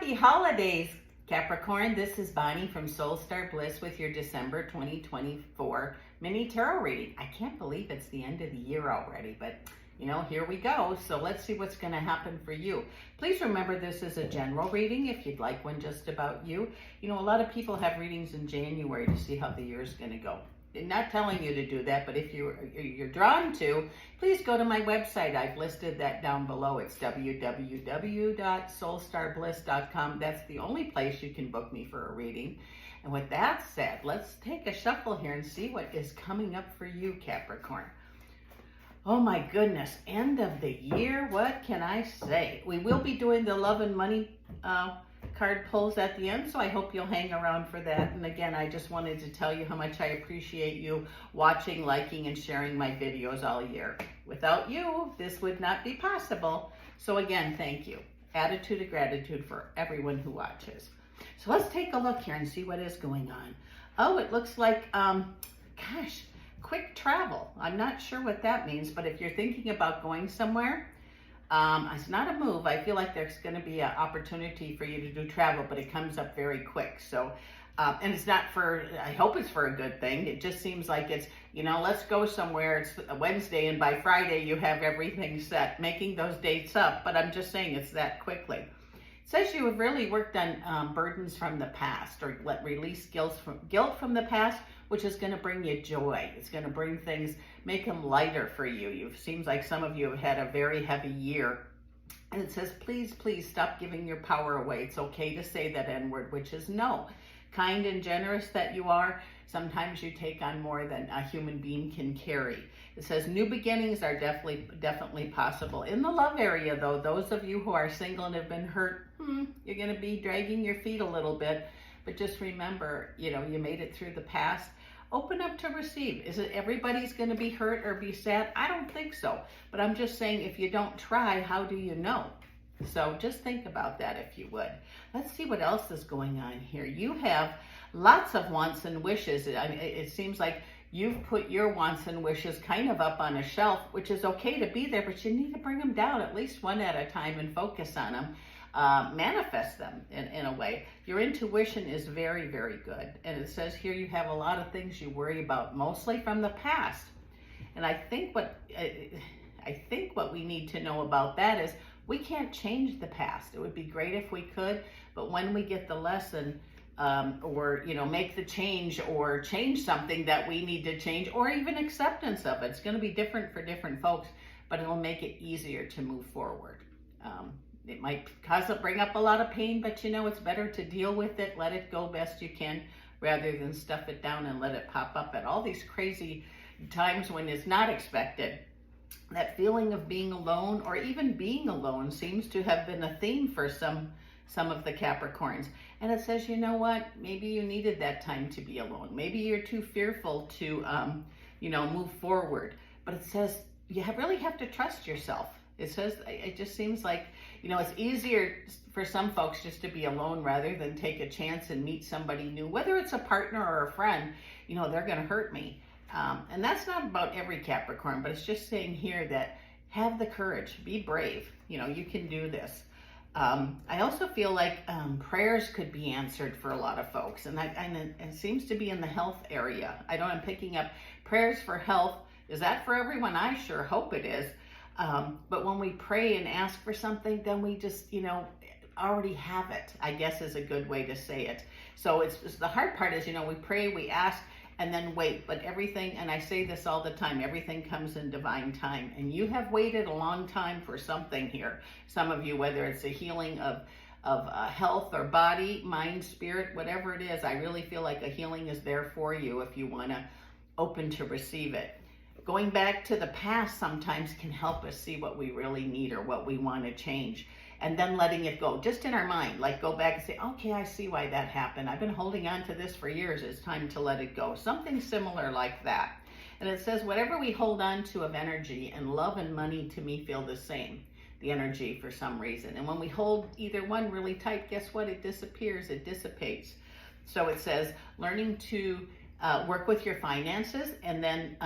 Happy holidays, Capricorn. This is Bonnie from Strar Bliss with your December 2024 mini tarot reading. I can't believe it's the end of the year already, but here we go. So let's see what's going to happen for you. Please remember this is a general reading if you'd like one just about you. A lot of people have readings in January to see how the year is going to go. I'm not telling you to do that, but if you're drawn to, please go to my website. I've listed that down below. It's www.soulstarbliss.com. That's the only place you can book me for a reading. And with that said, let's take a shuffle here and see what is coming up for you, Capricorn. Oh my goodness, end of the year, what can I say? We will be doing the love and money card pulls at the end, so I hope you'll hang around for that. And again, I just wanted to tell you how much I appreciate you watching, liking, and sharing my videos all year. Without you, this would not be possible. So again, thank you. Attitude of gratitude for everyone who watches. So let's take a look here and see what is going on. Oh, it looks like, quick travel. I'm not sure what that means, but if you're thinking about going somewhere, it's not a move. I feel like there's going to be an opportunity for you to do travel, but it comes up very quick. So, and it's not for, I hope it's for a good thing. It just seems like it's, let's go somewhere. It's a Wednesday and by Friday you have everything set, making those dates up. But I'm just saying it's that quickly. It says you have really worked on burdens from the past, or release guilt from the past, which is going to bring you joy. It's going to bring things, make them lighter for you. It seems like some of you have had a very heavy year. And it says, please, please stop giving your power away. It's okay to say that N word, which is no. Kind and generous that you are, sometimes you take on more than a human being can carry. It says new beginnings are definitely possible. In the love area, though, those of you who are single and have been hurt, you're going to be dragging your feet a little bit. But just remember, you made it through the past. Open up to receive. Is it everybody's going to be hurt or be sad? I don't think so. But I'm just saying, if you don't try, how do you know? So just think about that if you would. Let's see what else is going on here. You have lots of wants and wishes. I mean, it seems like you've put your wants and wishes kind of up on a shelf, which is okay to be there, but you need to bring them down at least one at a time and focus on them. Manifest them in a way. Your intuition is very, very good. And it says here you have a lot of things you worry about, mostly from the past. And I think what we need to know about that is we can't change the past. It would be great if we could, but when we get the lesson, or make the change or change something that we need to change, or even acceptance of it, it's going to be different for different folks, but it'll make it easier to move forward. It might bring up a lot of pain, but it's better to deal with it, let it go best you can, rather than stuff it down and let it pop up at all these crazy times when it's not expected. That feeling of being alone, or even being alone, seems to have been a theme for some of the Capricorns. And it says, you know what, maybe you needed that time to be alone. Maybe you're too fearful to, move forward. But it says you really have to trust yourself. It says, it just seems like, it's easier for some folks just to be alone rather than take a chance and meet somebody new, whether it's a partner or a friend. They're going to hurt me. And that's not about every Capricorn, but it's just saying here that have the courage, be brave. You can do this. I also feel like prayers could be answered for a lot of folks, and it seems to be in the health area. I'm picking up prayers for health. Is that for everyone? I sure hope it is. But when we pray and ask for something, then we just, already have it, I guess is a good way to say it. So it's the hard part is, we pray, we ask, and then wait. But everything, and I say this all the time, everything comes in divine time. And you have waited a long time for something here. Some of you, whether it's a healing of health or body, mind, spirit, whatever it is, I really feel like a healing is there for you if you want to open to receive it. Going back to the past sometimes can help us see what we really need or what we want to change. And then letting it go, just in our mind, like go back and say, okay, I see why that happened. I've been holding on to this for years. It's time to let it go. Something similar like that. And it says, whatever we hold on to of energy, and love and money to me feel the same, the energy for some reason. And when we hold either one really tight, guess what? It disappears, it dissipates. So it says, learning to work with your finances, and then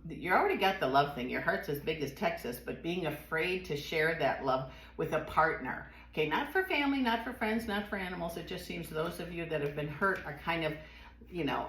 you already got the love thing. Your heart's as big as Texas, but being afraid to share that love with a partner. Okay, not for family, not for friends, not for animals. It just seems those of you that have been hurt are kind of,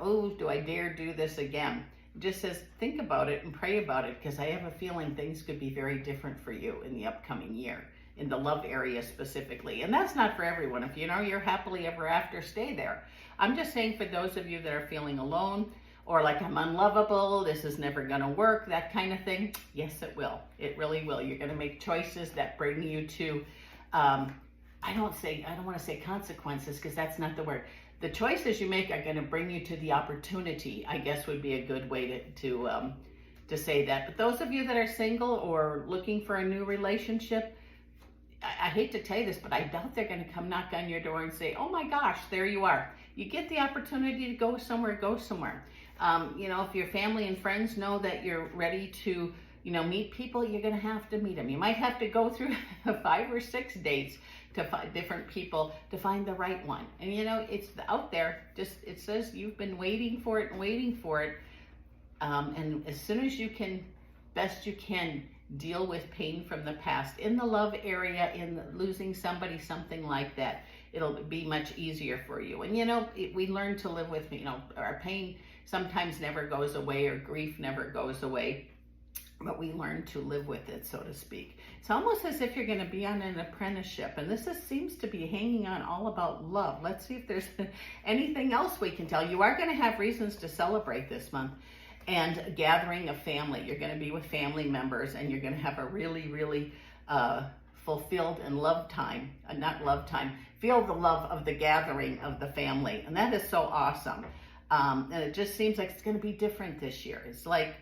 oh, do I dare do this again? It just says, think about it and pray about it, because I have a feeling things could be very different for you in the upcoming year, in the love area specifically. And that's not for everyone. If you're happily ever after, stay there. I'm just saying for those of you that are feeling alone, or like I'm unlovable, this is never gonna work, that kind of thing. Yes, it will. It really will. You're gonna make choices that bring you to, I don't wanna say consequences, because that's not the word. The choices you make are gonna bring you to the opportunity, I guess would be a good way to say that. But those of you that are single or looking for a new relationship, I hate to tell you this, but I doubt they're going to come knock on your door and say, oh my gosh, there you are. You get the opportunity to go somewhere, go somewhere. If your family and friends know that you're ready to, meet people, you're going to have to meet them. You might have to go through 5 or 6 dates to find different people to find the right one. And it's out there. It says you've been waiting for it and waiting for it. And as soon as you can, best you can, deal with pain from the past in the love area, in losing somebody, something like that, it'll be much easier for you. And we learn to live with, our pain sometimes never goes away, or grief never goes away, but we learn to live with it, so to speak. It's almost as if you're going to be on an apprenticeship, and this seems to be hanging on all about love. Let's see if there's anything else we can tell. You are going to have reasons to celebrate this month. And a gathering of family. You're going to be with family members, and you're going to have a really, really fulfilled and feel the love of the gathering of the family. And that is so awesome. And it just seems like it's going to be different this year. It's like,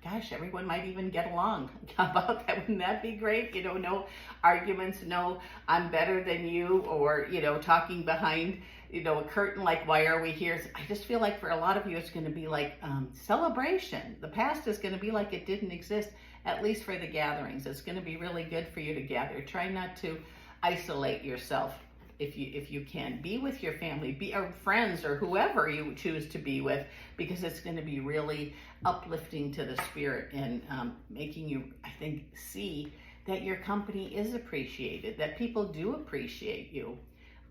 gosh, everyone might even get along. How about that? Wouldn't that be great? No arguments, no I'm better than you, or, talking behind, a curtain like, why are we here? I just feel like for a lot of you, it's going to be like celebration. The past is going to be like it didn't exist, at least for the gatherings. It's going to be really good for you to gather. Try not to isolate yourself if you can. Be with your family, or friends, or whoever you choose to be with, because it's going to be really uplifting to the spirit, and making you, I think, see that your company is appreciated, that people do appreciate you.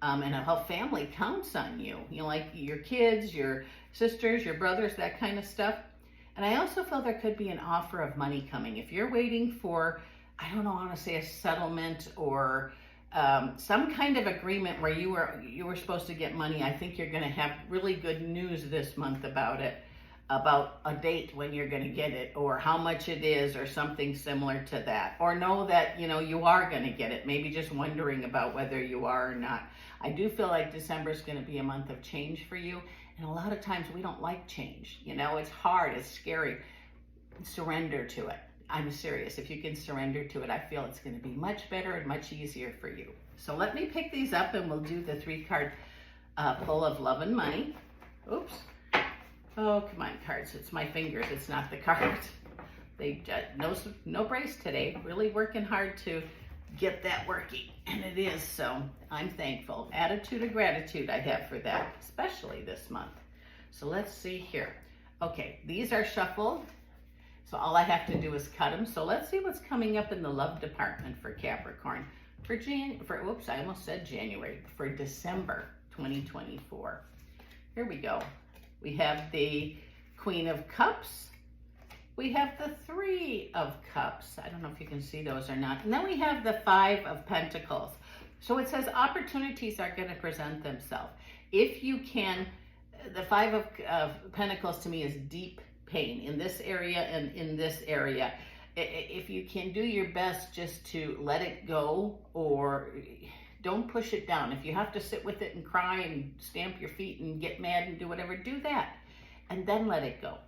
And how family counts on you, like your kids, your sisters, your brothers, that kind of stuff. And I also feel there could be an offer of money coming. If you're waiting for, I want to say a settlement, or some kind of agreement where you were supposed to get money, I think you're going to have really good news this month about it, about a date when you're going to get it, or how much it is, or something similar to that. Or know that, you are going to get it, maybe just wondering about whether you are or not. I do feel like December is going to be a month of change for you. And a lot of times we don't like change. It's hard, it's scary. Surrender to it. I'm serious. If you can surrender to it, I feel it's going to be much better and much easier for you. So let me pick these up, and we'll do the 3-card pull of love and money. Oops. Oh, come on, cards. It's my fingers. It's not the cards. They no brace today. Really working hard to get that working, and it is. So I'm thankful. Attitude of gratitude I have for that, especially this month. So let's see here. Okay, these are shuffled. So all I have to do is cut them. So let's see what's coming up in the love department for Capricorn for I almost said January, for December 2024. Here we go. We have the Queen of Cups. We have the 3 of Cups. I don't know if you can see those or not. And then we have the 5 of Pentacles. So it says opportunities are going to present themselves. If you can, the 5 of Pentacles to me is deep pain in this area and in this area. If you can do your best just to let it go, or don't push it down. If you have to sit with it and cry and stamp your feet and get mad and do whatever, do that. And then let it go.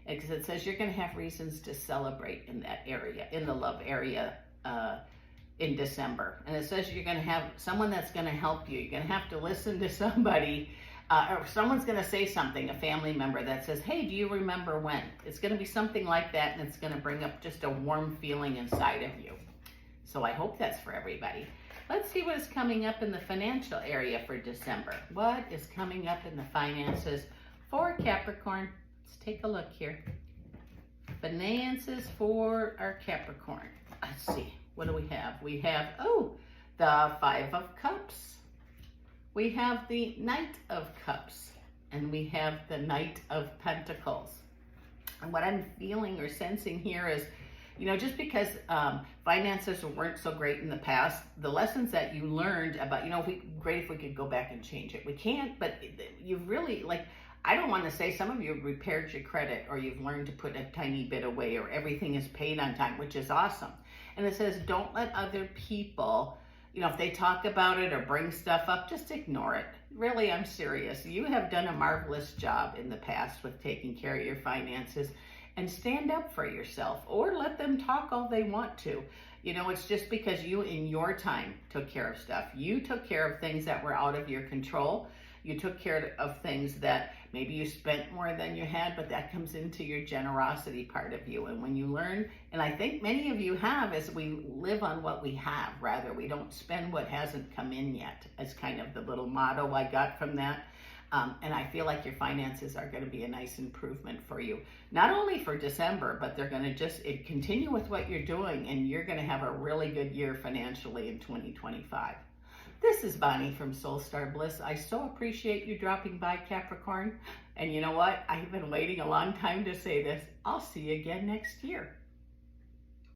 Because it says you're going to have reasons to celebrate in that area, in the love area, in December. And it says you're going to have someone that's going to help you. You're going to have to listen to somebody, or someone's going to say something, a family member that says, hey, do you remember when? It's going to be something like that, and it's going to bring up just a warm feeling inside of you. So I hope that's for everybody. Let's see what is coming up in the financial area for December. What is coming up in the finances for Capricorn? Let's take a look here. Finances for our Capricorn. Let's see. What do we have? We have, the Five of Cups. We have the Knight of Cups, and we have the Knight of Pentacles. And what I'm feeling or sensing here is, you know, just because finances weren't so great in the past, the lessons that you learned about, you know, great if we could go back and change it. We can't, but you've really, like, I don't want to say some of you have repaired your credit, or you've learned to put a tiny bit away, or everything is paid on time, which is awesome. And it says, don't let other people, you know, if they talk about it or bring stuff up, just ignore it. Really, I'm serious. You have done a marvelous job in the past with taking care of your finances, and stand up for yourself, or let them talk all they want to. You know, it's just because you in your time took care of stuff. You took care of things that were out of your control. You took care of things that maybe you spent more than you had, but that comes into your generosity part of you. And when you learn, and I think many of you have, is we live on what we have, rather. We don't spend what hasn't come in yet, as kind of the little motto I got from that. And I feel like your finances are going to be a nice improvement for you. Not only for December, but they're going to just continue with what you're doing, and you're going to have a really good year financially in 2025. This is Bonnie from Star Bliss. I so appreciate you dropping by, Capricorn. And you know what? I've been waiting a long time to say this. I'll see you again next year.